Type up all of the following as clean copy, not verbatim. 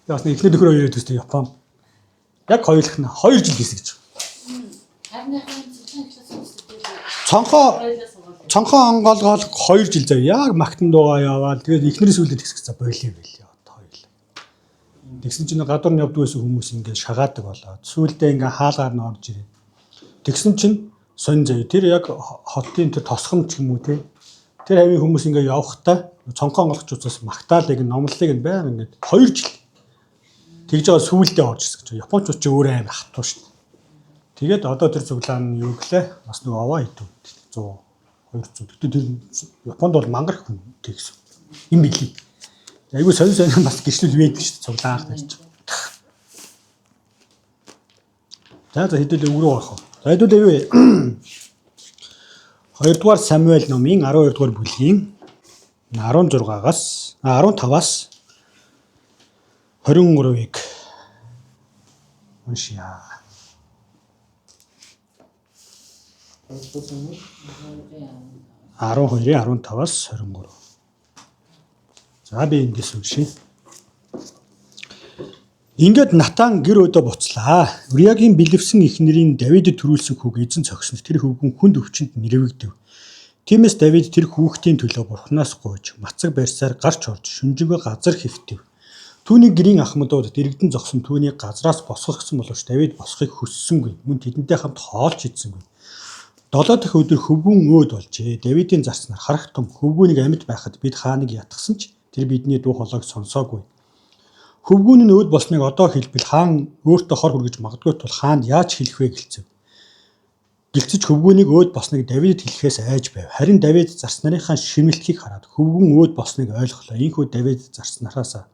Бас нэг ихний нөхөр хоёр төстэй Япон. Яг хоёулах нь 2 жил хийсэн гэж. Цонхоо онгоолгол 2 жил зав. Яг магтан дуугаа яваал. Тэгээд ихнэрээс үлдээд хэсэг болио байлээ. Одоо хоёул. Тэгсэн чинь гадуур нь явдаг байсан хүмүүс ингээд шагаадаг болоод сүүлдээ ингээд хаалгаар нь орж ирээ. Тэгсэн чинь сонь зав. Тэр яг хотын тэр тосгон ч юм уу те. Тэр хавийн хүмүүс ингээд явахдаа цонхоо онгоолгочуусаас магтаалыг номлолыг нь байнга ингээд 2 жил тэгж байгаа сүүлдээ орж ирсэн гэж. Японочууд ч өөр аим хатуу шүү дээ. Тэгээд одоо тэр цуглаан нь юу гэлээ? Бас нэг овоо идэв. 100 200. Тэгтээ тэр Японд бол мангар хүн тэгсэн. Им билий. Айгуу сонь бас гэрчлэл вээд шүү дээ. Цуглаан анх тарьж. За хэдүүлээ өрөө орох. За хэдүүлээ юу вэ? 2 дугаар Самуэль номын 12 дугаар бүлгийн 16-аас 15-аас 23-ыг уншия. 12-15-аас 23. За би эндээс уншия. Ингээд Натан гэр өдөө буцлаа. Уриагийн бэлэвсэн эхнэрийн Давидд төрүүлсэн хүүг эзэн цогсонд тэр хүүхэн хүнд өвчнөд нэрвэгдэв. Тиймээс Давид тэр хүүхдийн төлөө Бурханаас гуйж мацаг барьсаар гарч орж шүнжэнгөө газар хэвтэв. Түүний гэрийн ахмадууд дэрэгдэн зогсон түүний газраас босгох гэсэн боловч Давид босхийг хүссэнгүй. Мөн тэдэнтэй хамт хоолч идсэнгүй. 7 дахь өдөр хөвгүүн өөд болжээ. Давидын зарцнаар харах том хөвгүүнийг амьд байхад бид хааныг ятгсан ч тэр бидний дуу хоолойг сонсоогүй. Хөвгүүн нь өөд болсныг одоо хэлбэл хаан өөртөө хор хүргэж магадгүй тул хаанд яаж хэлэх вэ гэлцэв. Гэлцэж хөвгүүнийг өөд болсныг Давид хэлэхээс айж байв. Харин Давид зарцнарынхаа шимэлтгийг хараад хөвгүүн өөд болсныг ойлголоо. Ийхүү Давид зарцнараасаа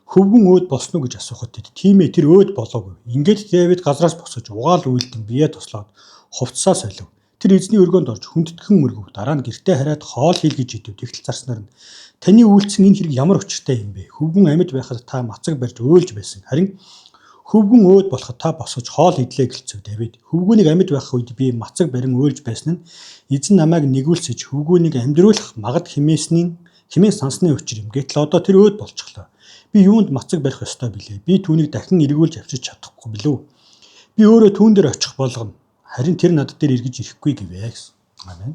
хөвгүүн өөд болсон уу гэж асуухад тийм ээ тэр өөд болоогүй. Ингээд Давид газраас босож угаал үйлдэн бие туслаад хувцсаа солив. Тэр эзний өргөнд орж хүндэтгэн мөргөв. Дараа нь гэртээ хараад хоол хийлгэж идэв. Тэгтэл зарцнаар нь таны үйлцэн энэ хэрэг ямар учиртай юм бэ? Хөвгүүн амьд байхад та мацаг барьж өөлж байсан. Харин хөвгүүн өөд болоход та босож хоол идлээ гэлцэв Давид. Хөвгүүнийг амьд байх үед би мацаг барин өөлж байсан нь эзэн намайг нэгүүлсэж хөвгүүнийг амьдруулах магад химээсний сансны учир юм. Гэтэл одоо тэр өөд болчихлоо. Би юунд мацаг барих ёстой билээ? Би түүнийг дахин эргүүлж авчиж чадахгүй билүү? Би өөрөө түүн дээр очих болгоно. Харин тэр над дээр эргэж ирэхгүй гэвэ гэсэн. Амен.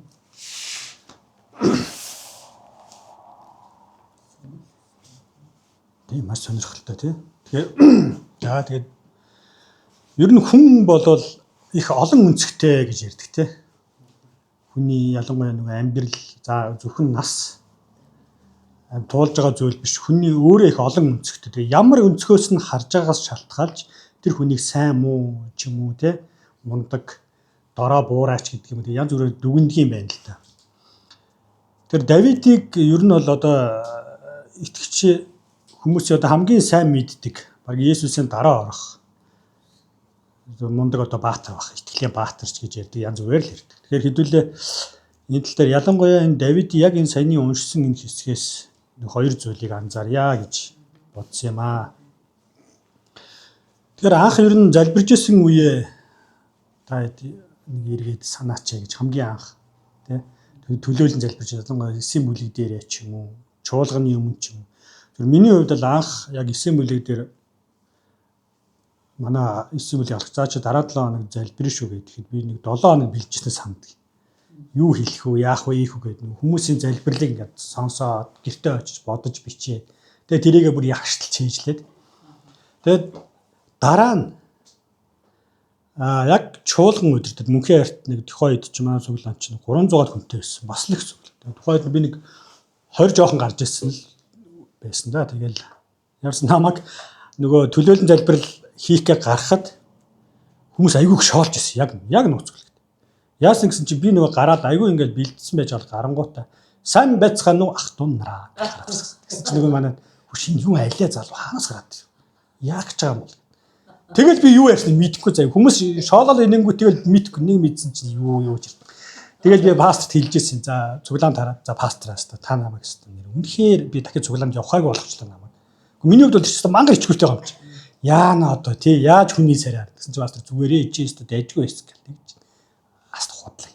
Тийм маш сонирхолтой тий. Тэгээд ер нь хүн болвол их олон өнцгтэй гэж ярьдаг тий. Хүний ялангуяа нэг амьдрал за зөвхөн нас туулж байгаа зүйл биш. Хүний өөрөө их олон өнцгтэй. Тэгээ ямар өнцгөөс нь харж байгаас шалтгаалж тэр хүнийг сайн муу ч юм уу тий мундаг дороо буураач гэдэг юм. Янз бүрээр дүгндэг юм байна л та. Тэр Давидыг ер нь бол одоо итгэгч хүмүүс одоо хамгийн сайн мэддэг. Баг Есүсийн дараа орох. Мундаг одоо баатар байх. Итгэлийн баатарч гэж ярьдаг. Янз бүрээр л ярьдаг. Тэгэхээр хэдүүлээ энэ тал дээр ялангуяа энэ Давид яг энэ саяны уншсан энэ хэсгээс хоёр зүйлийг анзаарья гэж бодсон юм аа. Тэгэхээр анх ер нь залбирж исэн үеэ та нэг эргээд санаачаа гэж хамгийн анх тий төлөөлөн залбирч ялангуяа эсийн бүлэг дээрээ ч юм уу чуулганы өмнө ч юм уу. Тэр миний хувьд л анх яг эсийн бүлэг дээр манай эсийн бүлэг алах цааш дараа 7 хоног залбирэн шүү гэхэд би нэг 7 хоног бэлжснээ санддаг. Юу хэлэх вэ, яах вэ, ийх үү гэдэг хүмүүсийн залбирлыг ингээд сонсоод гэртээ очиж бодож бичээ. Тэгээ тэрийгээ бүр ягшталж хийжлээд. Тэгээд дараа нь яг чуулган өдөртөд мөнхийн арт нэг тухайд ч манай цуглаан чинь 300-аад хүнтэй байсан. Бас л их цуглаан. Тухайд би нэг 20 жоохон гарч ирсэн л байсан да. Тэгэл ярьсан намайг нөгөө төлөөлөн залбирал хийхгээ гарахад хүмүүс айгүй их шоолж ирсэн. Яг нууцглаа. Яасан гэсэн чи би нөгөө гараад айгүй ингээд бэлдсэн байж бол гарангуудаа сайн байцгаана уу ах дун нараа гэсэн чи нөгөө манай хөшин юу алиа залуу хаанаас гараад яг ч байгаа юм бол. Тэгэл би юу ярьсныг мэдэхгүй заяа. Хүмүүс шоолол энэнгүү тэгэл мэдэхгүй нэг мэдсэн чинь юу ч. Тэгэл би пасторт хэлжсэн. За цуглаан тараад за пастораас та намайг гэсэн нэр. Үнэхээр би дахиад цуглаанд явахаагүй болгочлаа намайг. Миний хувьд бол ч гэсэн мангар ичгүүртэй байгаа юм чи. Яана одоо тий яаж хүний царай гэсэн чи пастор зүгээрээ ичээс тэ дайжгүй байсан гэх тийм. Аст худлаа.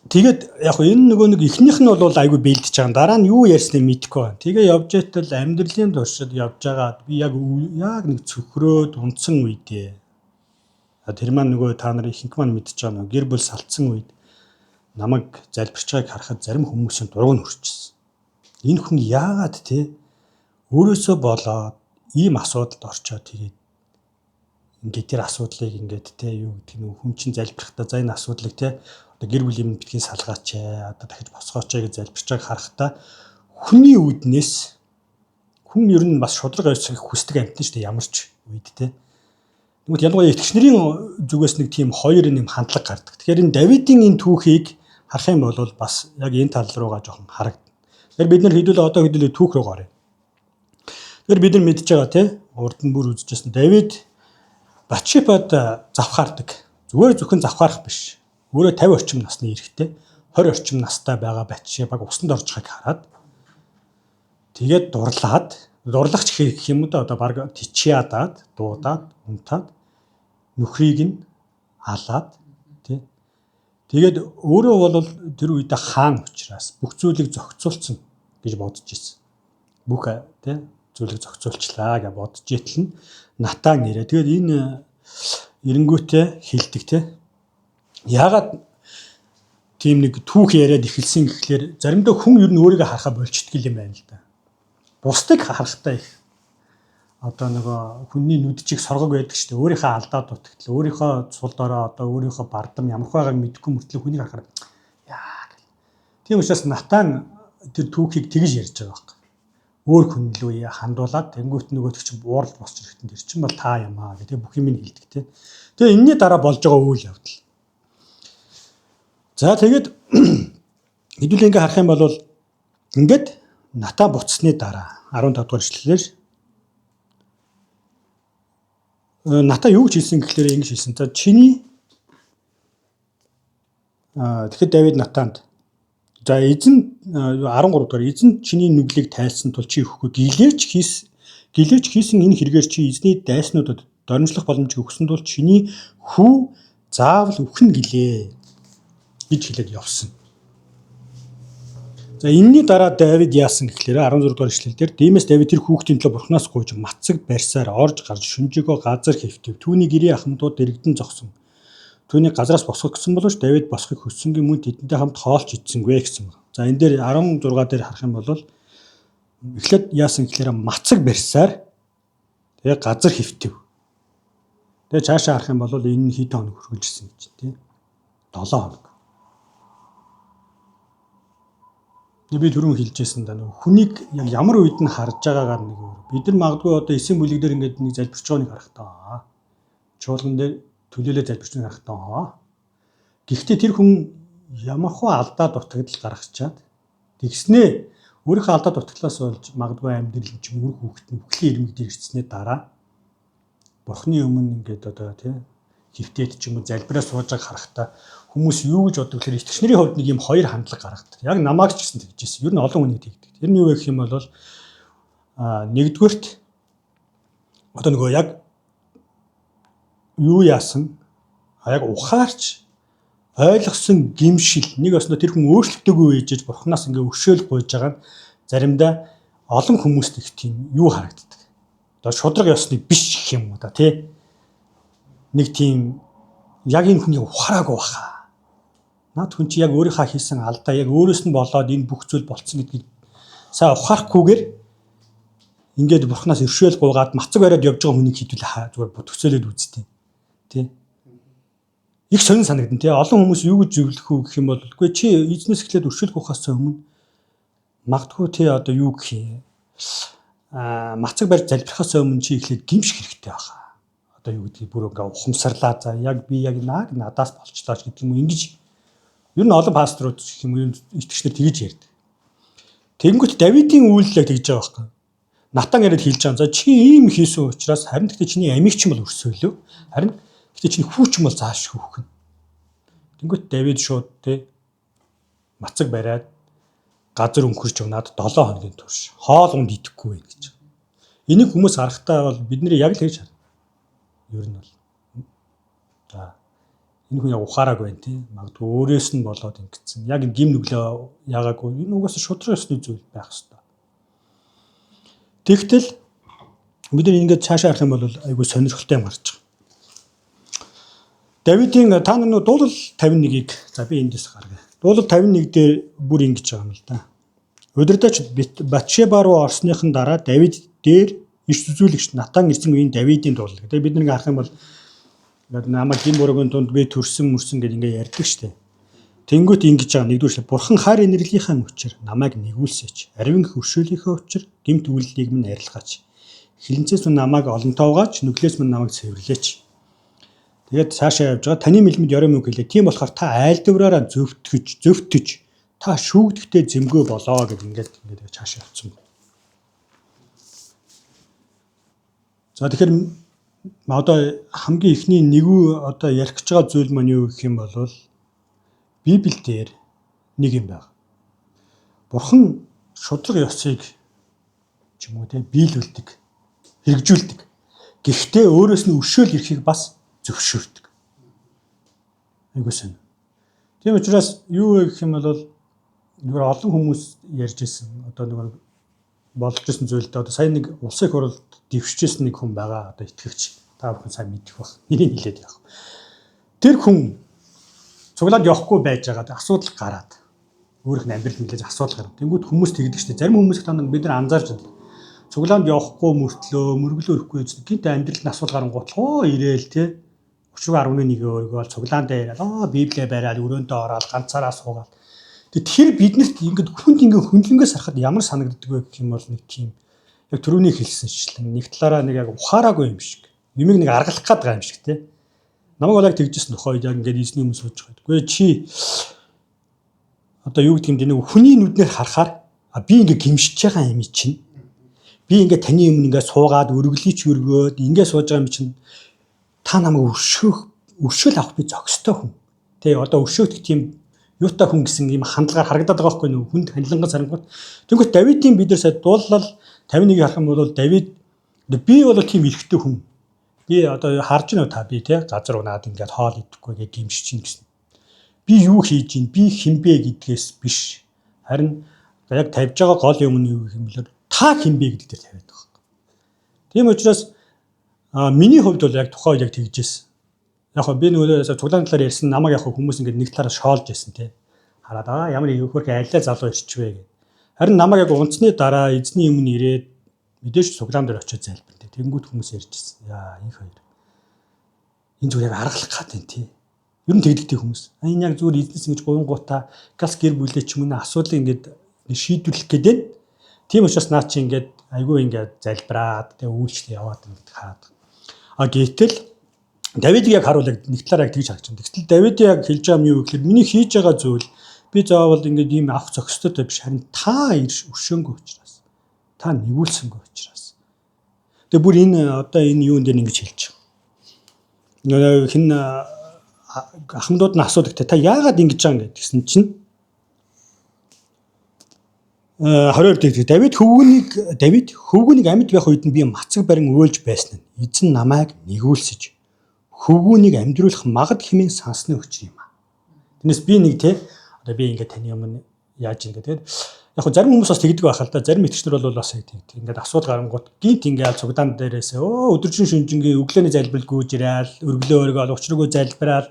Тэгээд яг энэ нөгөө нэг эхнийх нь бол айгүй бэлдэж байгаа. Дараа нь юу ярьсныг мэдэхгүй байна. Тэгээ явж байтал амьдралын туршид явж байгаа би яг нэг цөхрөөд унтсан үедээ. Тэр маань нөгөө та нарын ихэнх маань мэдчихэж байгаа нөгөө гэр бүл салцсан үед намайг залбирч байгааг харахад зарим хүмүүсийн дург нь хүрчихсэн. Энэ хүн яагаад те өөрөөсөө болоод ийм асуудалд орчоод тэгээд ингээд тэр асуудлыг ингээд те юу гэдэг нь хүн чинь залбирхдаа за энэ асуудлыг те одоо гэр бүлийн минь битгий салгаач одоо дахиж босгооч гэж залбирч байгааг харахтаа хүний үүднээс хүн ер нь бас шудраг авчрах хүсдэг амтэн шүү дээ ямар ч үед те. Тэгмэд ялангуяа итгэгч нарын зүгээс нэг тийм хоёр юм хандлага гардаг. Тэгэхээр энэ Давидын энэ түүхийг харах юм бол бас яг энэ тал руугаа жоохон харагдана. Тэгэхээр бид нар хэдүүлээ түүх рүү гараа. Тэгэхээр бид нар мэдж байгаа те урд нь бүр үзчихсэн Давид Батшебад завхаардаг. Зүгээр зөвхөн завхаарах биш. Өөрөө 50 орчим насны эрэгтэй 20 орчим настай байгаа Батшебаг усанд орж байгааг хараад тэгээд дурлах гэх юм уу да одоо баг тичиадаад дуудаад унтаад нөхрийг нь алаад тий. Тэгээд өөрөө бол тэр үед хаан учраас бүх зүйлийг зохицуулсан гэж бодож ирсэн. Бүх тий зүйлийг зохицуулчлаа гэж бодож итэл нь Натан нэрээ. Тэгээд энэ эренгүүтээ хэлдэг тий. Яагаад тийм нэг түүх яриад эхэлсэн гэхлээр заримдаа хүн ер нь өөрийгөө харахаа болчдөг юм байна л да. Бусдыг харахтаа их одоо нөгөө хүний нүдчийг соргог байдаг шүү дээ. Өөрийнхөө алдаа дутагдал, өөрийнхөө цул дорой одоо өөрийнхөө бардам ямар байгааг мэдэхгүй мөртлөө хүнийг харахаар яа гэл. Тийм учраас Натан тэр түүхийг тэгж ярьж байгаа байхгүй. Өөр хүн лөө хандуулаад тэнгуут нөгөөт чинь буурал босч ирэхдээ тэр чинь бол та юм аа гэдэг бүх юм хэлдэг тийм. Тэгээ энэний дараа болж байгаа үйл явдал. За тэгээд хэдүүл ингээ харах юм бол ингээд Натан буцсны дараа 15 дугаар эшлэлээр Натан юу гэж хэлсэн гэхлээр ингэж хэлсэн. За чиний тэгэхэд Давид Натанд за эзэн 13 дугаар эзэн чиний нүглийг тайлсан тул чи өгөхгүй гэлээч хийсэн энэ хэрэгээр чи эзний дайснуудад дөрмжлөх боломжийг өгсөн тул чиний хүү заавал өхнө гэлээ гэж хэлээд явсан. За энэний дараа Давид яасан гэхлээр 16 дугаар эшлэлдэр тиймээс Давид тэр хүүхдийн төлөө Бурханаас гуйж мацаг барьсаар орж гарч шүнжээгөө газар хэвтэв. Түүний гэрийн ахмадууд дэрэгдэн зогсон. Түүний газраас босгох гэсэн боловч Давид босхийг хүссэнгийн мөн тэдэнтэй хамт хоолч идсэнгүй гэсэн. За энэ дээр 16 дээр харах юм бол эхлээд яасан гэхлээр мацаг барьсаар тэгээ газар хэвтэв. Тэгээ цаашаа харах юм бол энэ хэд хоног хүргэлжсэн гэж тийм 7 хоног. Би түрүүн хэлжсэн да нэг хүнийг яг ямар үед нь харж байгаагаар нэг бид нар магадгүй одоо эсийн бүлэг дээр ингээд нэг залбирч байгааг нэг харахтаа. Чуулган дээр төлөөлөө залбирч байгааг харахтаа. Гэхдээ тэр хүн ямархуу алдаа дутагдал гаргачаад тэгснээ өөрийнхөө алдаа дутагдлаас болж магадгүй амьдрал чинь үр хүүхэд нь үхлийн ирмэгдээ ирснээ дараа Бурхны өмнө ингээд одоо тийм хөвтөөд ч юм уу залбираа сууж байгааг харахтаа хүмүүс юу гэж боддог гэхээр итгэгч нарын хувьд нэг юм хоёр хандлага гаргадаг. Яг намайг ч гэсэн тэгжсэн. Ер нь олон хүнийг тэгдэг. Тэр нь юу гэх юм бол нэгдүгürt одоо нөгөө яг юу яасан яг ухаарч ойлгосон гимшил нэг өснө тэр хүн өөрчлөлтөөгүй ээжж Бурханаас ингээ өршөөл гуйж байгаа нь заримдаа олон хүмүүст их тийм юу харагддаг. Одоо шудраг ёсны биш гэх юм уу да тий. Нэг тийм яг энэ хүний ухаараагүй баха. Наад хүн чи яг өөрийнхөө хийсэн алдаа яг өөрөөс нь болоод энэ бүх зүйл болцсон гэдгийг сайн ухаарахгүйгээр ингээд Бурханаас өршөөл гуйгаад мацаг бариад явж байгаа хүнийг хідвэл зүгээр төсөөлөд үзтээ. Тий. Их сонин санагдана тий. Олон хүмүүс юу гэж зөвлөх үү гэх юм бол үгүй чи эзнээс эхлээд өршөөл гуйхаас өмнө магадгүй тий одоо юу гэх юм мацаг барьж залбирахаас өмнө чи эхлээд гимших хэрэгтэй баха. Одоо юу гэдгийг бүр ингээ ухамсарлаа за яг би яг надаас болчлоо ч гэдэг юм уу ингэж ер нь олон пасторууд гэх юм уу итгэгчнэр тэгж ярьдаг. Тэгэнгүүт Давидын үйлдэл тэгж байгаа байхгүй. Натан яриад хэлж байгаа. За чи ийм хийсэн учраас харин гэхдээ чиний амийг ч юм бол өрсөөлөө. Харин гэхдээ чиний хүү ч юм бол зааш хөөхнө. Тэгэнгүүт Давид шууд те мацаг бариад газар өнгөрч унаад 7 хоногийн турш хоол унд идэхгүй байх гэж. Энийг хүмүүс харахтаа бол бидний яг л хийж харна. Ер нь бол. За энэ хүн яг ухаараагүй байна тий. Магадгүй өөрөөс нь болоод ингэсэн. Яг энэ гим нүглөө ягаагүй. Энэ угаасаа шудраг ёсны зүйл байх ёстой. Тэгтэл бид нар ингээд цаашаа харах юм бол айгүй сонирхолтой юм гарч байгаа. Давидын та нар дуулал 51-ийг за би эндээс гаргая. Дуулал 51 дээр бүр ингэж байгаа юм л да. Удирдаач Батшеба руу орсныхан дараа Давид дээр иш зүзүүлэгч Натан ирсэн үеийн Давидын дуулал. Тэгээ бид нэг харах юм бол намайг гин буруугийн тунд би төрсөн мөрсөн гэж ингээд ярьдаг штеп. Тэнгүүт ингэж байгаа нэгдүгээр бурхан хайр инэрлийнхаа мөчөр намайг нэгүүлсэч. Аривын хөршөөлийнхөө өчр гэмт үйлдэлийг минь арилгаач. Хилэнцээс минь намайг олонтоогооч, нүглээс минь намайг цэвэрлээч. Тэгээд цаашаа явж байгаа таны мэлмэд ёром үг хэлээ. Тийм болохоор та айлдвараараа зөвтөж та шүүгдэхтэй зэмгөө болоо гэж ингээд цаашаа явцсан. За тэгэхээр одоо хамгийн ихний нэгүү одоо ярих гэж байгаа зүйл маань юу гэх юм бол Библиэлд нэг юм байна. Бурхан шудраг ёсыг ч юм уу тийм биелүүлдэг, хэрэгжүүлдэг. Гэхдээ өөрөөс нь өршөөл ирэхийг бас зөвшөөрдөг. Айгуу сайн. Тийм учраас юу гэх юм бол нэг олон хүмүүс ярьж ирсэн. Одоо нэг болж ирсэн зүйлдээ одоо сая нэг улсын их хурлд дэвшижсэн нэг хүн байгаа. Одоо итгэгч та бүхэн сайн мэдэх бах. Нэрийг хэлээд явах. Тэр хүн цуглаад явахгүй байж байгаад асуудал гараад өөрийнх нь амьдрал нэлээд асуудал гарав. Тэнгүүд хүмүүс тэгдэг шүү дээ. Зарим хүмүүс та бид нар анзаарч байна. Цуглаанд явахгүй мөртлөө мөргөлөө өрөхгүй гэж гинт амьдрал нь асуудал гарангуутлаа ирээл те. 30-11 өөргөө цуглаан дээр Библийг бариад өрөөндөө ороод ганцаараа суугаад. Тэр биднэрт ингээд хүнд ингээд хөндлөнгөөс харахад ямар санагддаг вэ гэх юм бол нэг тийм яг түрүүний хэлсэнчлэн нэг талаараа нэг яг ухаараагүй юм шиг. Юмыг нэг аргалах гээд байгаа юм шиг те. Намайг бол яг тэгжсэн тохойд яг ингээд эзний өмнө сууж байгаа. Гэхдээ чи одоо юу гэдэг юм бэ? Нэг хүний нүднээр харахаар би ингээд гимшиж байгаа юм чинь. Би ингээд таны өмнө ингээд суугаад өргөлийч өргөөд ингээд сууж байгаа юм чинь та намайг өршөөл авах би зохистой хүн. Тэ одоо өршөөлөх тийм юутай хүн гэсэн юм хандлагаар харагдаад байгаа байхгүй нөө хүнд ханилангаас харангуут. Тэгвэл Давидын бид нар сая дуулал 51-ийг харах юм бол Давид би бол тийм эрхтэй хүн. Би одоо харж байна та би те газар унаад ингээд хоол идэхгүй гэж гимшиж чинь гэсэн. Би юу хийж ийн би хинбэ гэдгээс биш. Харин яг тавьж байгаа гол юм нь юу гэх юм бол та хинбэ гэдэг дээр тавиад байгаа. Тийм учраас миний хувьд бол яг тухайн үед яг тэгжсэн. Яг хөө би нөгөө цуглаан талаар ярьсан намайг яг хүмүүс ингээд нэг талаараа шоолж байсан те. Хараад ямар хөөх айлаа залуу ирчвэ гэх. Харин намайг яг унцны дараа эзний өмнө ирээд мэдээж цуглаан дээр очиж залбирдаг. Тэнгүүд хүмүүс ярьжсэн. Яа энэ хоёр. Энэ зүгээр яг аргалах гад байна тий. Ер нь тэгдэгтэй хүмүүс. Энэ яг зүгээр эзнес ингэж гуйнгуудаа газ гэр бүлээ ч юм уу асуудлыг ингээд шийдвэрлэх гэдэг. Тийм учраас наа чи ингээд айгүй ингээд залбираад тэгээ үйлчлээ яваад ингээд хаад. Гэтэл Давидыг яг харуул яг нэг талаараа яг тэгж харж байна. Тэгтэл Давид яг хэлж байгаа юм юу гэхээр миний хийж байгаа зүйл би заавал ингээд ийм авах зохистой биш харин та ирш өршөөнгөө учраас та нэгүүлсэнгөө учраас. Тэгээ бүр энэ одоо энэ юун дээр ингэж хэлж байгаа. Хин ахмадууд нь асуудаг те та яагаад ингэж байгаа гэсэн чинь 22 дээр Давид хөвгүүнийг амьд байх үед нь би мацаг барин өөлж байсан нь эзэн намайг нэгүүлсэж хөвгүүнийг амьдруулах магад хэмээн сансны өчр юм аа. Тэрнээс би нэг те одоо би ингээд таны өмнө яаж ингэ тэгээд яг хөө зарим хүмүүс бас тэгдэг байх л да. Зарим итгэгчнэр бол бас тэгдэг. Ингээд асуудал гарангууд гинт ингээд цугдаан дээрээс өдөржин шүнжингийн өглөөний залбирал гүйж ирээл өргөлөө өргөөл учрыгөө залбирал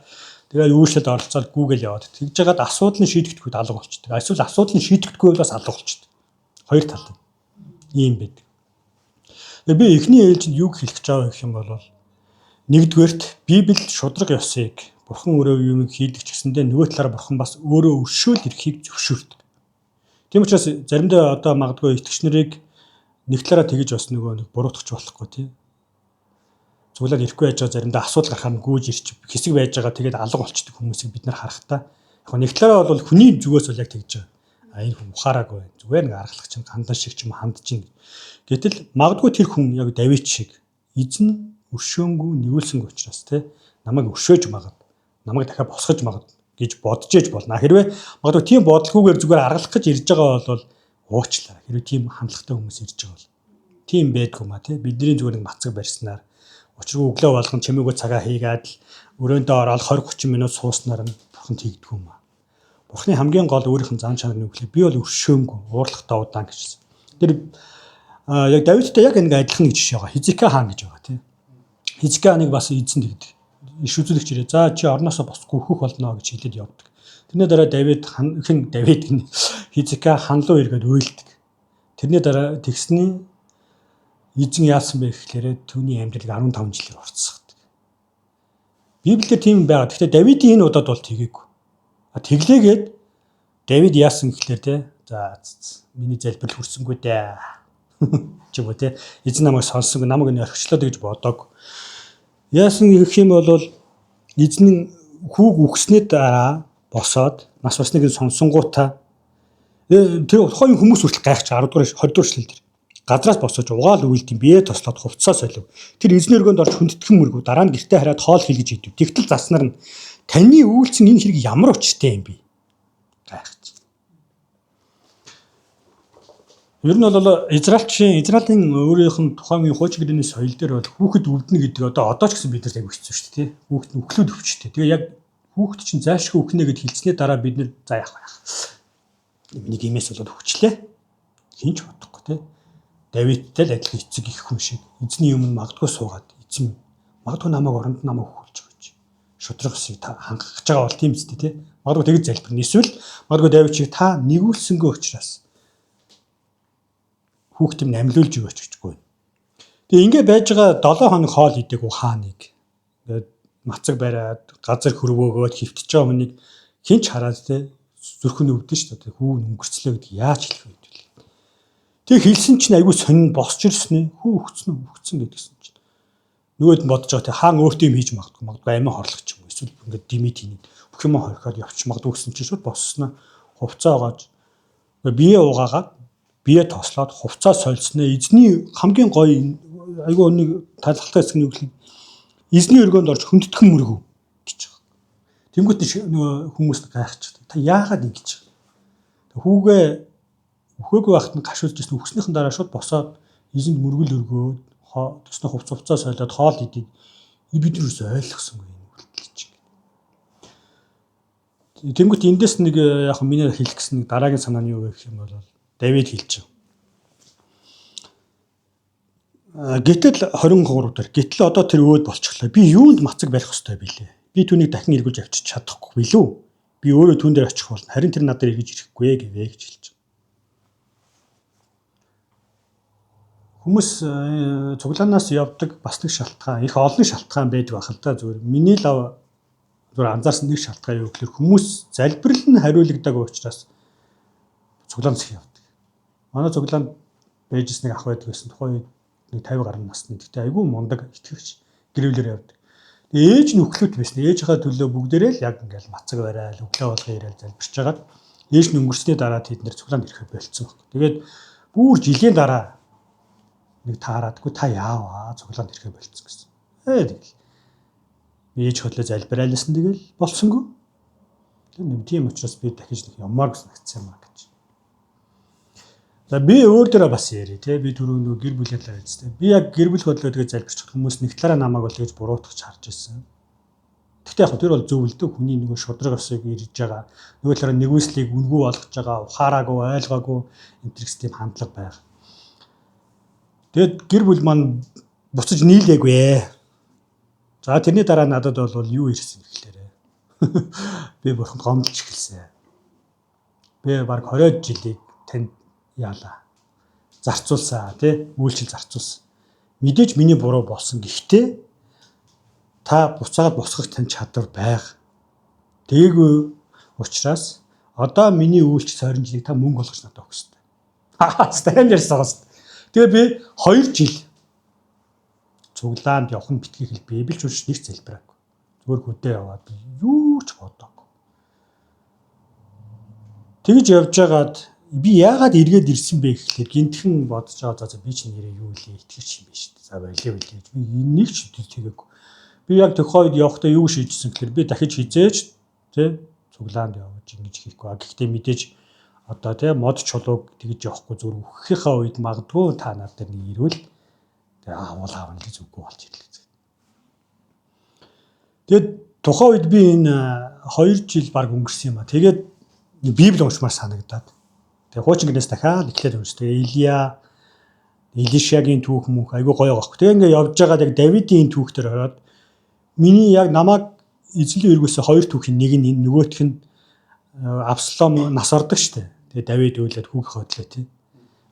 тэгээд үйлчлэлд оролцоод гүүгээл яваад тэгж жагаад асуудал нь шийдэгдэхгүй алга болчдөг. Эсвэл асуудал нь шийдэгдэхгүй бас алга болчдөг. Хоёр талтай. Ийм байдаг. Би эхний ээлжинд юу хэлэх гэж байгаа гэх юм бол нэгдүгээрт Библи шудраг ёсыг Бурхан өөрөө юм хийдэг ч гэсэндээ нөгөө талаараа Бурхан бас өөрөө өршөөл эрхийг зөвшөөрдөг. Тийм учраас заримдаа одоо магадгүй итгэгч нарыг нэг талаараа тэгж бас нөгөө нэг буруутгах болохгүй тийм. Цуглаад ирэхгүй байж байгаа заримдаа асуудал гарахаар гүйж ирч хэсэг байж байгаа тэгээд алга болчдөг хүмүүсийг бид нар харахтаа яг нэг талаараа бол хүний зүгээс бол яг тэгж байгаа. Энэ хүн ухаараагүй зүгээр нэг аргалах чинь хандан шиг ч юм хандж ийн. Гэтэл магадгүй тэр хүн яг Давид шиг эзэн өршөөнгүү нэгүүлсэнгүй учраас тий намайг өршөөж магад намайг дахиад босгож магад гэж бодож ээж болно. Хэрвээ магадгүй тийм бодлогоогоор зүгээр аргалах гэж ирж байгаа бол уучлаарай. Хэрвээ тийм хандлагатай хүмүүс ирж байгаа бол тийм байдгүй маа тий бидний зүгээр нэг мацаг барьснаар Учиргүй өглөө болгон чимээгүй цагаа хийгээд л өрөөндөө ороод 20-30 минут сууснаар нь бурханд хийгдэх юм аа. Бурхны хамгийн гол өөрийнх нь зан чанар нь үглээ. Би бол өршөөнгүй, уурлахтаа удаан гэжсэн. Тэр яг Давидтай яг ингэ адилхан гэж жишээ байгаа. Хизкия хаан гэж байгаа тийм. Хизкия хааныг бас эзэн тэгдэг. Иш үзүүлэгч ирээ. За чи орноосоо босхгүй хөх болно гэж хэлээд явдаг. Тэрний дараа Давид гин Хизкия хан руу эргээд уйлдаг. Тэрний дараа тэгсний эзэн яасан бэ гэхээр түүний амьдралыг 15 жилээр орцсогдөг. Библиэр тийм байгаа. Гэхдээ Давидын энэ удаад бол тэгээгүй. Тэглээгээд Давид яасан гэхээр те за миний залбирал хүрсэнгүй дээ. Ч юм уу те эзэн намайг сонссонгүй, намайг энэ орхичлоод гэж бодог. Яасан гэх юм бол эзэн хүүг үхснээ дараа босоод нас барсныг сонсонгуудаа тэр тухайн хүмүүс хүртэл гайхаж 10 дугаар 20 дугаар эшлэл дээр газраас босож угаал үйлдэм бие тослоод хувцас солив. Тэр эзний өргөнд орж хүндэтгэн мөргөө дараа нь гэртээ хараад хоол хийлгэж идэв. Тэгтэл заснаар нь таны үйлцэн энэ хэрэг ямар учиртай юм бэ? Гайхаж. Ер нь бол Израилийн өөрийнх нь тухайн хуучин гэрээний соёл дээр бол хүүхэд өвднө гэдэг одоо ч гэсэн бид нар аяг хэцүү шүү дээ. Хүүхэд нь өглөөд өвчтэй. Тэгээ яг хүүхэд чинь зайлшгүй өвкнэ гэд хэлснээр дараа бид нэр за яах вэ? Миний гимээс болоод өвчлээ. Хинч бодохгүй те. Давидтай л адилхан эцэг их хүн шиг эзний өмнө магадгүй суугаад эзэн магадгүй намайг оронд намайг хөлж өгч шудраг усыг та хангах гэж байгаа бол тийм үстэй те. Магадгүй тэгж залбирна. Эсвэл магадгүй Давид чиг та нэгүүлсэнгүй учраас хүүхдэм намлуулж өгөөч гэжгүй. Тэгээ ингэ байж байгаа 7 хоног хоол идээгүү хааныг ингээд мацаг бариад газар хөрвөөгөөд хөвтөж байгаа хүнийг хинч хараад те зүрхэн өвдөн шүү дээ. Хүү өнгөрцлөө гэдэг яаж хэлэх вэ? Тэг хэлсэн чинь айгүй сонин босч ирсэн ээ. Хүү өгцөн гэдгсэн чинь. Нөгөөд нь бодож байгаа те хаан өөртөө юм хийж магадгүй амин хорлох ч юм уу. Эсвэл ингээд димит хийгээд бүх юм хорхоод явчих магадгүй гэсэн чинь шууд боссноо хувцаа угааж бие угаагаад бие тослоод хувцаа сольсноо эзний хамгийн гоё айгүй нэг талхалтай хэсэг нь юу гэвэл эзний өргөнд орж хүндэтгэн мөргөө гэж байгаа. Тэнгүүт нөгөө хүмүүс гайхчих. Та яагаад ингэж байгаа? Хүүгээ өхөөгүй байхад нь гашуулж ирсэн өгснийхэн дараа шууд босоод эзэнд мөргөл өргөөд төснө хувцаа солиод хоол идээд бид нар юус ойлгосонгүй юм үлдэлж байна. Тэнгүүт эндээс нэг яг миний хэлэх гэсэн дараагийн санаа нь юу вэ гэх юм бол Давид хэлж байгаа. Гэтэл 23 дээр гэтэл одоо тэр өөд болчихлоо. Би юунд мацаг барих ёстой билээ? Би түүнийг дахин эргүүлж авчиж чадахгүй билүү? Би өөрөө түүн дээр очих болно. Харин тэр надад эргэж ирэхгүй гэвэ гэж хэлж байгаа. Хүмүүс цуглаанаас явдаг бас нэг шалтгаан, их олон шалтгаан байдаг байх л да. Зүгээр миний лав зүгээр анзаарсан нэг шалтгаан юу гэхээр хүмүүс залбирал нь хариулагддаг учраас цуглаанаас их явдаг. Манай цуглаанд байжс нэг ах байдаг гэсэн тухайн нэг 50 гаруй насны. Тэгтээ айгүй мундаг итгэвч гэрүүлэр явдаг. Тэгээ ээж нь өглөөт байсан. Ээжийнхээ төлөө бүгдээрээ л яг ингээл мацаг барайл, өглөө болгоо ирээл залбирч хагаад ээж нь өнгөрсний дараа тэд нэр цуглаанд ирэхэд болцсон баг. Тэгээд бүр жилийн дараа нэг таараадгүй та яаваа цуглаанд ирэхэд болцсон гэсэн. Тэгэл ээж хөдлөө залбираалсан тэгэл болсонгүй. Тэр тийм учраас би дахиж нэг ямаар гэсэн хэцсэн юм аа гэж. За би өөр дээрээ бас ярив те би түрүү нөгөө гэр бүлийн талаар хэлсэн. Би яг гэр бүл хөдлөө тэгээ залбирчих хүмүүс нэг талаараа намайг бол тэгж буруутгах харж ирсэн. Гэхдээ яг тэр бол зөв л дөө хүний нөгөө шудраг усыг ирж байгаа. Нөгөө талаараа нэгүслийг үнгүү болгож байгаа, ухаараагүй, ойлгоогүй энэ тийм хандлага байгаа. Тэгээд гэр бүл маань буцаж нийлээгүй. За тэрний дараа надад бол юу ирсэн гэхлээрээ би бурханд гомдолж эхэлсэн. Би баг 20 жилийг танд яалаа. Зарцуулсаа тий үйлчлэл зарцуулсан. Мэдээж миний буруу болсон. Гэхдээ та буцаад босгох тань чадвар байга. Дээгүү учраас одоо миний үйлчлэл 20 жилийг та мөнгө болгож надад өгөх ёстой. Стан ярьсан гоос. Тэгээ би 2 жил цуглаанд явах нь битгий хэл Библич уншиж нэг залбираагүй. Зүгээр хөдөө яваад би юу ч бодоогүй. Тэгж явжгаад би яагаад эргээд ирсэн бэ гэхлээр гинтхэн бодож байгаа за би чинь нэрээ юу илээ итгэж юм биш. За болио гэж би энийг ч тэгээгүй. Би яг тохойд явахдаа юу шийдсэн гэхлээр би дахиж хизээж тий цуглаанд явж ингэж хийхгүй. Гэхдээ мэдээж одоо тий мод чулууг тэгж явахгүй зүгээр өгөхийнхаа үед магадгүй та над дээр нэг ирвэл тэгээ аавал аавна гэж үгүй болж ирлээ. Тэгээд тухайн үед би энэ 2 жил баг өнгөрсөн юм а. Тэгээд Библи уншмаар санагдаад. Тэгээд хуучин гэрээс дахиад эхлээд уншдаг. Илишагийн түүх мөнх айгүй гоё байхгүй. Тэгээ ингээд явж байгаад яг Давидын түүх дээр ороод миний яг намайг эзэн эргүүлсэн 2 түүхийн нэг нь энэ, нөгөөх нь Абсалом нас ордог штэ. Тэгээ Давид үйлээд хүүг хотлоо тий.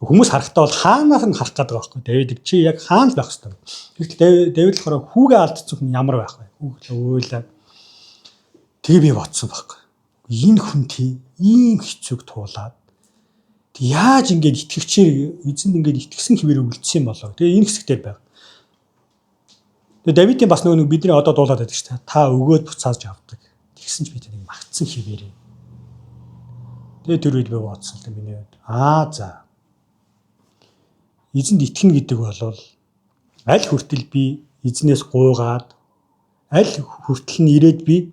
Хүмүүс харахтаа бол хаанаас нь харах гэдэг байгаа байхгүй. Давид чи яг хаан л байх хэрэгтэй. Тэгвэл Давид болохоор хүүгээ алдсан хүн ямар байх вэ? Хүүглээ уйлаад. Тэгээ би бодсон байхгүй. Энэ хүн тий ийм хэцүүг туулаад яаж ингэж итгэвчээр эзэнд ингэж итгэсэн хэвээр үлдсэн болоо. Тэгээ энэ хэсэгтэр байг. Тэгээ Давидын бас нөгөө бидний одоо дуулаад байдаг шүү дээ. Та өгөөд буцааж авдаг. Тэгсэн ч бид нэг магтсан хэвээрээ. Тэгээ тэр үед би бодсон л да миний үед. За. Эзэнд итгэнэ гэдэг бол аль хүртэл би эзнээс гуйгаад аль хүртэл нь ирээд би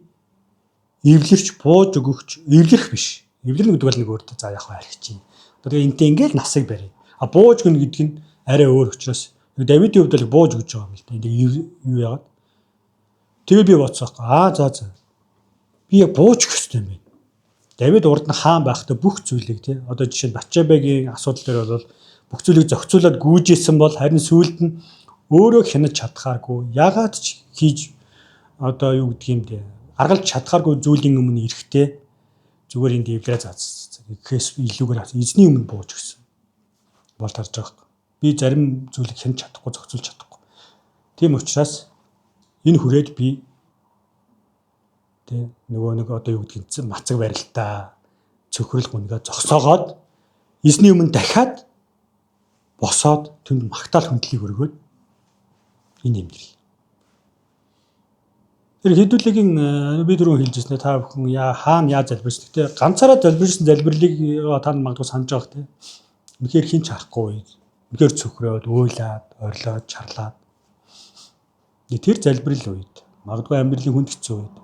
эвлэрч бууж өгөхч эвлэрэх биш. Эвлэрнэ гэдэг бол нэг өөртөө за яг архич чинь. Тэгээ энтэй ингээл насыг барь. Бууж гэнэ гэдэг нь арай өөр учраас Давидын хувьд л бууж өгч байгаа юм л да. Энийг юу яагаад. Тэгээ би бодсохгүй. За. Би яг бууж өгөх хэрэгтэй юм байна. Давид урд нь хаан байхдаа бүх зүйлийг тий. Одоо жишээ нь Батшебагийн асуудал дээр бол бүх зүйлийг зохицуулаад гүйжээсэн бол харин сүүлд нь өөрөө хянаж чадхааргүй. Ягаад ч хийж одоо юу гэдэг юм бэ? Аргалж чадхааргүй зүйлийн өмнө ирэхдээ зүгээр энэ дэвлэрэ заасан. Гэхээс илүүгээр эзний өмнө бууж өгсөн. Бол тарж байгаа. Би зарим зүйлийг хянаж чадахгүй, зохицуулж чадахгүй. Тийм учраас энэ хүрээд би тэ нөгөө нэг одоо юу гэдэг нь мацаг барилтаа цөхрөл гүнгээ зогсоогоод эзний өмнө дахиад босоод түнд магтаал хүндлийг өргөөд энэ амьдрал. Тэр хэдүүлгийн би түрүү хэлжсэн та бүхэн хаана яаж залбирч. Гэтэ ганцаараа залбирсан залбирлыг та магадгүй санаж байгаа те. Үнэхээр хин ч харахгүй. Үнэхээр цөхрөөд, уйлаад, орилоод, чарлаад. Тэр залбирал үед магадгүй амьдралын хүнд хэцүү үед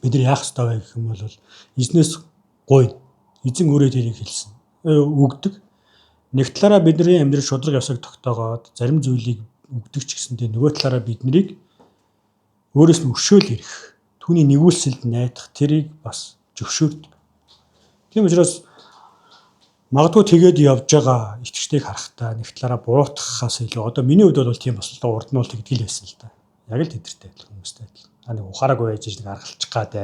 бид нар яах ёстой вэ гэх юм бол эзнээс гуйна. Эзэн өөрөө тэрийг хэлсэн. Өгдөг. Нэг талаараа бидний амьдрал шудраг ёсог тогтоогоод зарим зүйлийг өгдөг ч гэсэндээ нөгөө талаараа биднийг өөрөөс нь өршөөл ирэх, түүний нэгүүлсэлд найдах тэрийг бас зөвшөөрдөг. Тийм учраас магадгүй тэгээд явж байгаа итгэжтэйг харахтаа нэг талаараа буруутгахаас илүү одоо миний хувьд бол тийм бослоо урд нь бол тэгдэл байсан л да. Яг л тэдэртэй хүмүүстэй адил. Нэг ухаараагүй байж нэг аргалчих гад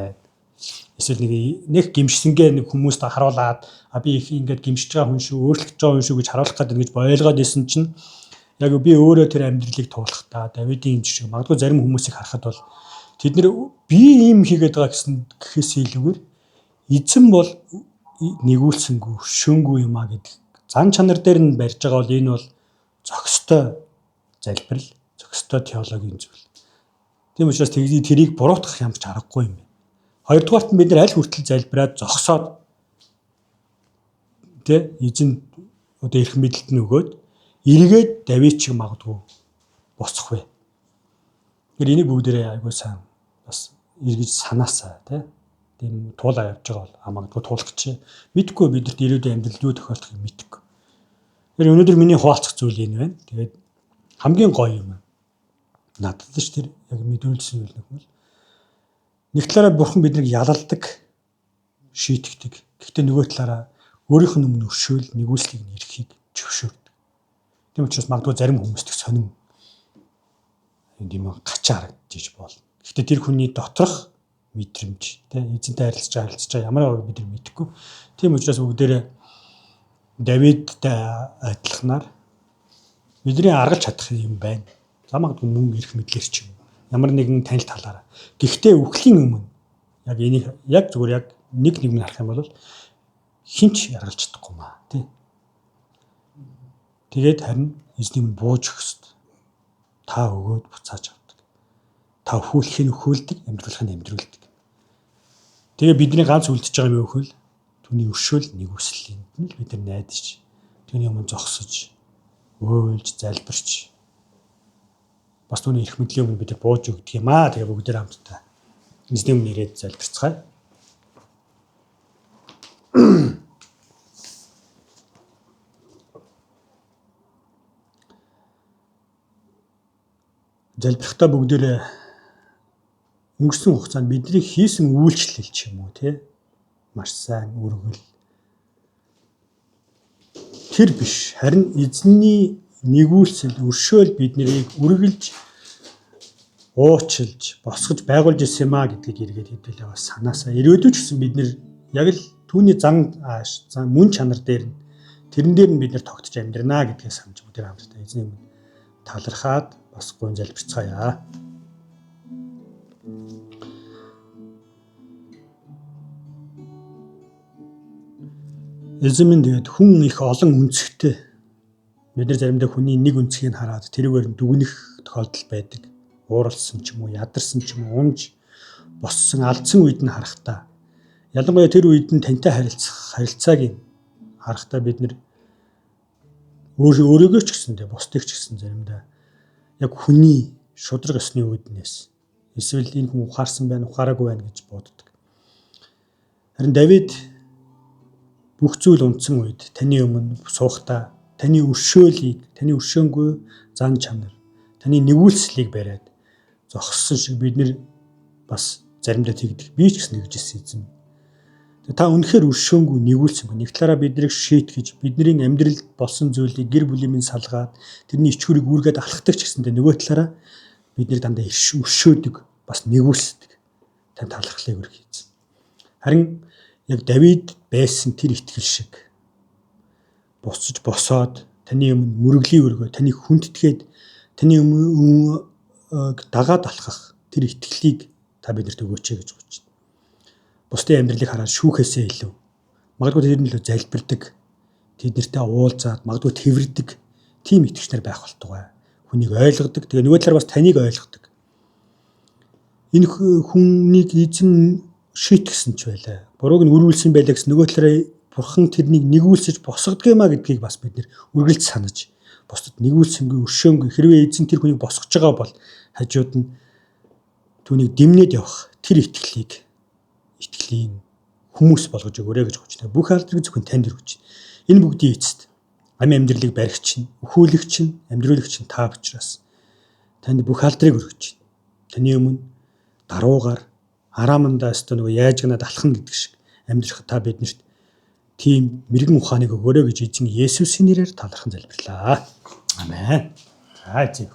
эсвэл нэг гимшсэнгээ нэг хүмүүст харуулад би их ингэж гимшиж байгаа хүн шүү, өөрчлөгдөж байгаа хүн шүү гэж харуулах гэдэг ингэж бойлгоод исэн чинь яг би өөрөө тэр амьдралыг туулахдаа Давидын жишээ магадгүй зарим хүмүүсийг харахад бол тэд нэр би ийм хийгээд байгаа гэсэн гэхээс илүүгээр эзэн бол нэгүүлсэнгүй, шөнгүй юм а гэдэг зан чанар дээр нь барьж байгаа бол энэ бол зохистой залбирал, зохистой теологийн зүйл. Тийм учраас тэрийг буруутгах юм ч аргагүй юм байна. Хоёрдугаарт нь бид нар аль хүртэл залбираад зогсоод тэ эзэн одоо эрх мэдэлт нь өгөөд эргээд Давид шиг магадгүй босох вэ. Тэгэхээр энийг бүгдээрээ айгүй сайн бас эргэж санаасаа тийм туулаа явж байгаа бол магадгүй туулах чи мэдхгүй бидэрт ирээдүйн амьдралд юу тохиолдохыг мэдхгүй. Тэгэхээр өнөөдөр миний хуваалцах зүйл энэ байна. Тэгээд хамгийн гоё юм. Надад ч тэр яг мэдүүлсэн зүйл нэг нэг талаараа бурхан биднийг ялалдаг, шийтгдэг. Гэхдээ нөгөө талаараа өөрийнх нь өмнө өршөөл нэгүслийг нь эрхийг зөвшөөрдөг. Тийм учраас магадгүй зарим хүмүүст сонин юм гачаа харагдаж болно. Гэхдээ тэр хүний доторх мэдрэмж эзэнтэй харилцаж ямар бид нар мэдэхгүй. Тийм учраас бүгдээрээ Давидтай адилханаар бидний аргалж чадах юм байна. За магадгүй мөн эрх мэдлэр ч юм. Ямар нэгэн танил талаараа. Гэхдээ үхлийн өмнө яг энийг яг зүгээр яг нэг нь харах юм бол хинч аргалж чадахгүй маа тий. Тэгээд харин эзний өмнө бууж өгөх ёстой. Та өгөөд буцааж авдаг. Та өхүүлэхийг өхүүлдэг, амьдруулахыг амьдруулдаг. Тэгээ бидний ганц үлдчихэж байгаа юм өхөл түүний өршөөл нэгүслийн нь бид нар найдаж түүний өмнө зогсож өөлж залбирч бас түүний эрх мэдлийн өмнө бид нар бууж өгдөг юм аа. Тэгээ бүгдээр хамтдаа эзний өмнө ирээд залбирцгаая. Залбирхтаа бүгдээрээ өнгөрсөн хугацаанд бидний хийсэн үйлчлэл ч юм уу тий маш сайн үргэл тэр биш харин эзний нэгүүлсэл өршөөл биднийг үргэлж уучлж босгож байгуулж ирсэн юм а гэдгийг эргээд хэдүүлээ бас санаасаа ирээдүйд ч гэсэн бид нэр яг л түүний зан мөн чанар дээр нь тэрэн дээр нь бид нэр тогтож амьдрнаа гэдгийг санаж бүгд хамтдаа эзний өмнө талархаад бас гон залбирцгаая. Эзэн минь тэгээд хүн их олон үнцгтэй бид нар заримдаа хүний нэг үнцгийг хараад тэрүүгээр нь дүгнэх тохиолдол байдаг. Ууралсан ч юм уу, ядарсан ч юм уу, унж боссон, алдсан үед нь харахтаа ялангуяа тэр үед нь тантай харилцааг харахтаа бид нар өөрийгөө ч гэсэн бусдыг ч гэсэн заримдаа яг хүний шудраг ёсны үүднээс эсвэл энэ хүн ухаарсан байна, ухаараагүй байна гэж боддог. Харин Давид бүх зүйл унтсан үед таны өмнө суухдаа таны өршөөлийг, таны өршөөнгүй зан чанар, таны нэгүүлслийг бариад зогссон шиг бид нэр бас заримдаа тэгдэг. Би ч гэсэн нэгжсэн эзэн. Та үнэхээр өршөөнгүй нэгүүлсэн. Нэг талаараа биднийг шийтгэж, бидний амьдралд болсон зүйлийг гэр бүлийн минь салгаад, тэрний ичгүүрийг үүргээд алхдаг ч гэсэндээ нөгөө талаараа биднийг дандаа өршөөдөг, бас нэгүүлсдэг. Тань талархлыг өргөе эзэн. Харин яг Давид байсан тэр итгэл шиг босож босоод таны өмнө мөрөглий өргөө, таныг хүндэтгээд таны өмнө дагаад алхах тэр итгэлийг та бидэрт өгөөч гэж гуйж байна. Бусдын амьдралыг хараад шүүхээсээ илүү магадгүй тэр нь илүү залбирдаг, тэднэртэй уулзаад магадгүй тэрвэрдэг тийм итгэгчнэр байх болтугай. Хүнийг ойлгодог, тэгээ нөгөө талаар бас таныг ойлгодог. Энэ хүнийг эзэн шийтгсэн ч байлаа. Бурууг нь үрүүлсэн байлаа гэсэн нөгөө талаараа Бурхан тэрнийг нэгүүлсэж босгодгиймаа гэдгийг бас бид нэр үргэлж санаж бусдад нэгүүлсэнгүй өршөөнгүй хэрвээ эзэн тэр хүнийг босгож байгаа бол хажууд нь түүнийг дэмнээд явах тэр итгэлийн хүмүүс болгож өгөөрэй гэж хүч. Бүх алдрыг зөвхөн танд өргөж байна. Энэ бүгдийн эцэст амьдралыг баригч нь, өхөөлөгч нь, амьдруулагч нь та учраас танд бүх алдрыг өргөж байна. Таны өмнө даруугаар араамандаа өстө нөгөө яаж гэнад алхан гэдэг шиг амьдрах та биднэрт тийм мэрэгэн ухааныг өгөөрэй гэж эзэн Есүсийн нэрээр талархан залбирлаа. Амен. За эзэн